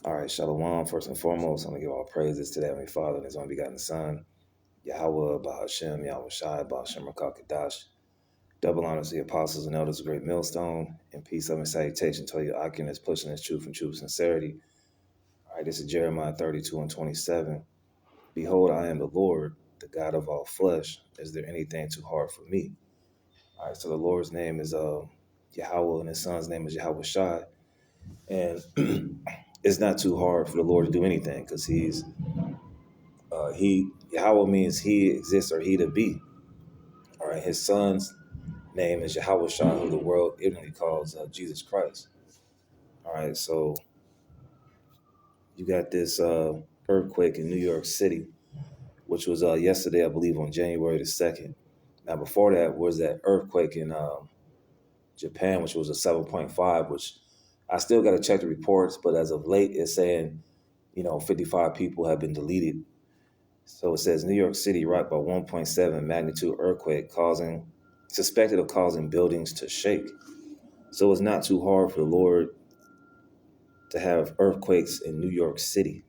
All right, Shalom. First and foremost, I'm going to give all praises to the Heavenly Father and His only begotten Son, Yahweh, Bahashem, Yahweh Shai, Bahashem, Rakakadash. Double honors to the apostles and elders of Great Millstone, and peace, love, and salutation to all you Akim pushing this truth and true sincerity. All right, this is Jeremiah 32 and 27. Behold, I am the Lord, the God of all flesh. Is there anything too hard for me? All right, so the Lord's name is Yahweh, and His Son's name is Yahweh Shai. And it's not too hard for the Lord to do anything because he Yahweh means he exists or he to be. All right, his son's name is Yahweh Shah, who the world ignorantly calls Jesus Christ. All right, so you got this earthquake in New York City, which was yesterday, I believe, on January the 2nd. Now, before that was that earthquake in Japan, which was a 7.5, which I still got to check the reports, but as of late, it's saying, 55 people have been deleted. So it says New York City rocked by 1.7 magnitude earthquake suspected of causing buildings to shake. So it's not too hard for the Lord to have earthquakes in New York City.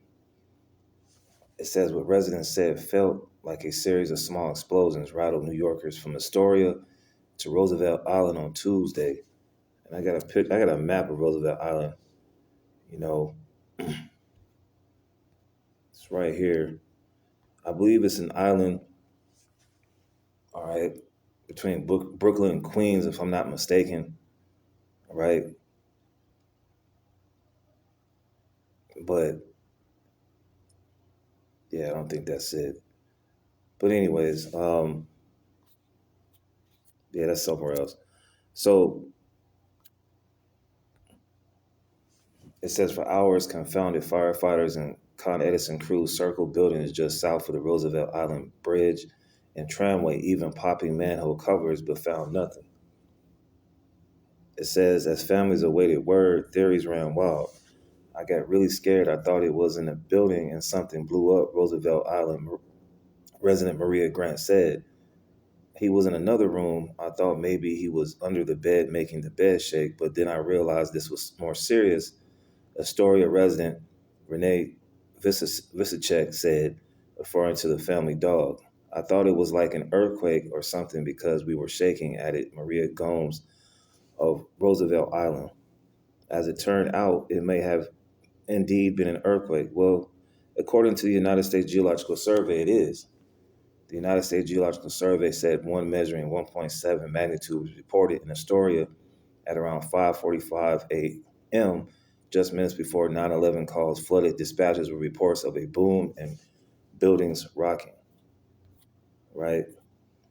It says what residents said felt like a series of small explosions rattled New Yorkers from Astoria to Roosevelt Island on Tuesday. And I got a map of Roosevelt Island. It's right here. I believe it's an island, all right, between Brooklyn and Queens, if I'm not mistaken. All right. But yeah, I don't think that's it. But anyways, yeah, that's somewhere else. So it says for hours, confounded firefighters and Con Edison crews circled buildings just south of the Roosevelt Island Bridge and tramway, even popping manhole covers, but found nothing. It says as families awaited word, theories ran wild. I got really scared. I thought it was in a building and something blew up, Roosevelt Island resident Maria Grant said. He was in another room. I thought maybe he was under the bed making the bed shake, but then I realized this was more serious. Astoria resident Renee Visicek said, referring to the family dog. I thought it was like an earthquake or something because we were shaking, added Maria Gomes of Roosevelt Island. As it turned out, it may have indeed been an earthquake. Well, according to the United States Geological Survey, it is. The United States Geological Survey said one measuring 1.7 magnitude was reported in Astoria at around 5:45 a.m., just minutes before 9/11 calls flooded dispatches with reports of a boom and buildings rocking, right?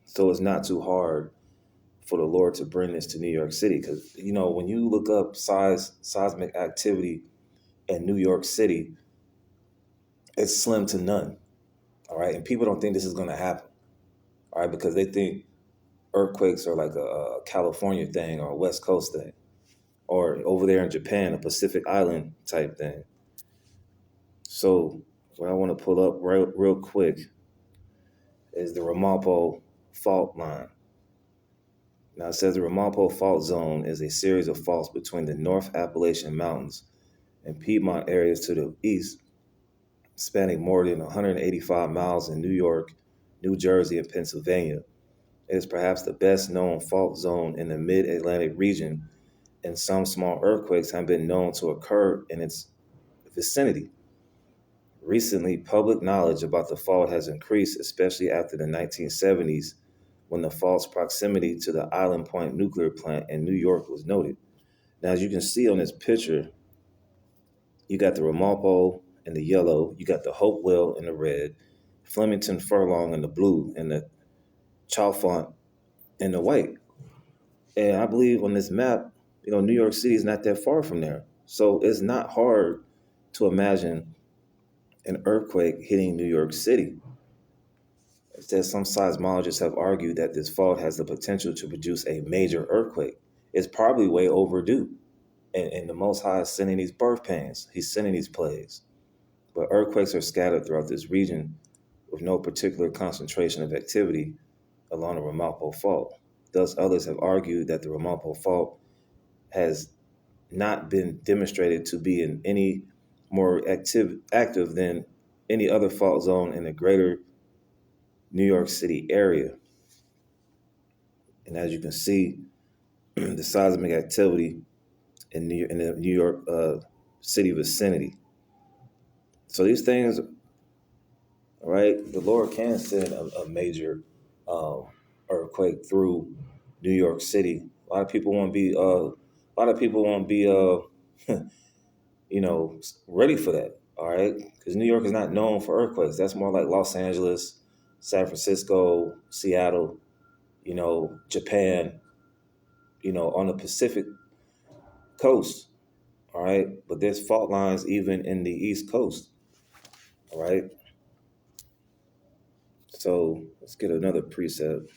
So it's not too hard for the Lord to bring this to New York City because, when you look up seismic activity in New York City, it's slim to none, all right? And people don't think this is going to happen, all right, because they think earthquakes are like a California thing or a West Coast thing, or over there in Japan, a Pacific Island type thing. So what I want to pull up real quick is the Ramapo fault line. Now it says the Ramapo fault zone is a series of faults between the North Appalachian Mountains and Piedmont areas to the east, spanning more than 185 miles in New York, New Jersey, and Pennsylvania. It is perhaps the best known fault zone in the mid-Atlantic region, and some small earthquakes have been known to occur in its vicinity. Recently, public knowledge about the fault has increased, especially after the 1970s, when the fault's proximity to the Island Point nuclear plant in New York was noted. Now, as you can see on this picture, you got the Ramapo in the yellow, you got the Hopewell in the red, Flemington Furlong in the blue, and the Chalfont in the white. And I believe on this map, New York City is not that far from there. So it's not hard to imagine an earthquake hitting New York City. It says some seismologists have argued that this fault has the potential to produce a major earthquake. It's probably way overdue. And the Most High is sending these birth pains. He's sending these plagues. But earthquakes are scattered throughout this region with no particular concentration of activity along the Ramapo Fault. Thus, others have argued that the Ramapo Fault has not been demonstrated to be in any more active than any other fault zone in the greater New York City area. And as you can see, the seismic activity in the New York City vicinity. So these things, right? The Lord can send a major um, earthquake through New York City. A lot of people won't be. A lot of people won't be. Ready for that. All right, because New York is not known for earthquakes. That's more like Los Angeles, San Francisco, Seattle. Japan. On the Pacific coast. All right, but there's fault lines even in the East Coast. All right, so let's get another precept,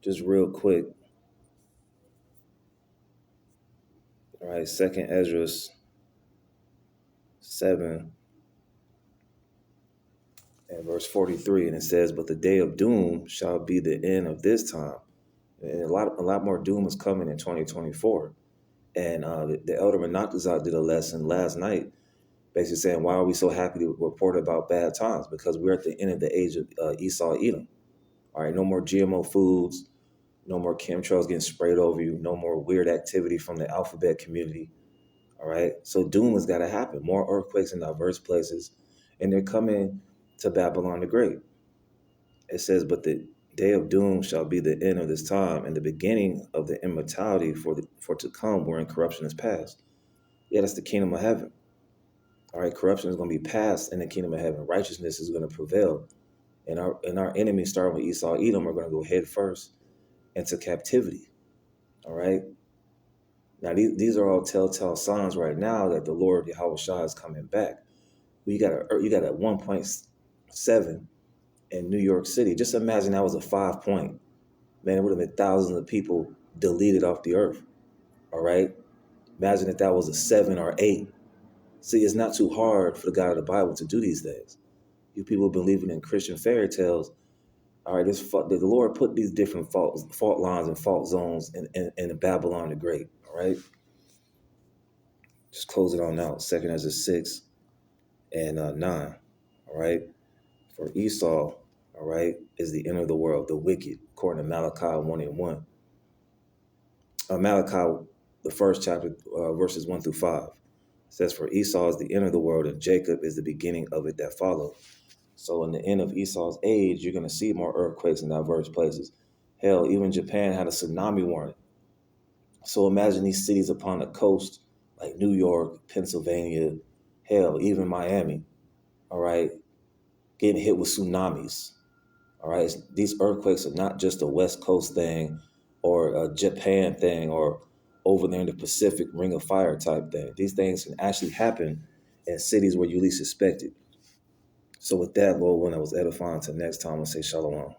just real quick. All right, Second Esdras 7 and verse 43, and it says, "But the day of doom shall be the end of this time." And a lot more doom is coming in 2024. And the elder Menachizot did a lesson last night, basically saying, why are we so happy to report about bad times? Because we're at the end of the age of Esau Edom. All right, no more GMO foods, no more chemtrails getting sprayed over you, no more weird activity from the alphabet community. All right, so doom has got to happen. More earthquakes in diverse places, and they're coming to Babylon the Great. It says, but the day of doom shall be the end of this time, and the beginning of the immortality for to come, wherein corruption is past. Yeah, that's the kingdom of heaven. All right, corruption is going to be past in the kingdom of heaven. Righteousness is going to prevail, and our enemies, starting with Esau, Edom, are going to go head first into captivity. All right. Now these are all telltale signs right now that the Lord Yahweh Shah is coming back. You got a 1.7 in New York City. Just imagine that was a 5 point. Man, it would have been thousands of people deleted off the earth. All right. Imagine if that was a 7 or 8. See, it's not too hard for the God of the Bible to do these things. You people believing in Christian fairy tales. All right, the Lord put these different fault lines and fault zones in Babylon the Great. All right. Just close it on out. Second Ezra 6 and 9. All right. For Esau, all right, is the end of the world, the wicked, according to Malachi 1 and 1. Malachi, the first chapter, verses 1 through 5. It says, for Esau is the end of the world, and Jacob is the beginning of it that follow. So in the end of Esau's age, you're going to see more earthquakes in diverse places. Hell, even Japan had a tsunami warning. So imagine these cities upon the coast, like New York, Pennsylvania, hell, even Miami, all right, getting hit with tsunamis. All right, these earthquakes are not just a West Coast thing or a Japan thing or over there in the Pacific Ring of Fire type thing. These things can actually happen in cities where you least expect it. So with that, Lord, when I was edifying, until next time, I'll say shalom.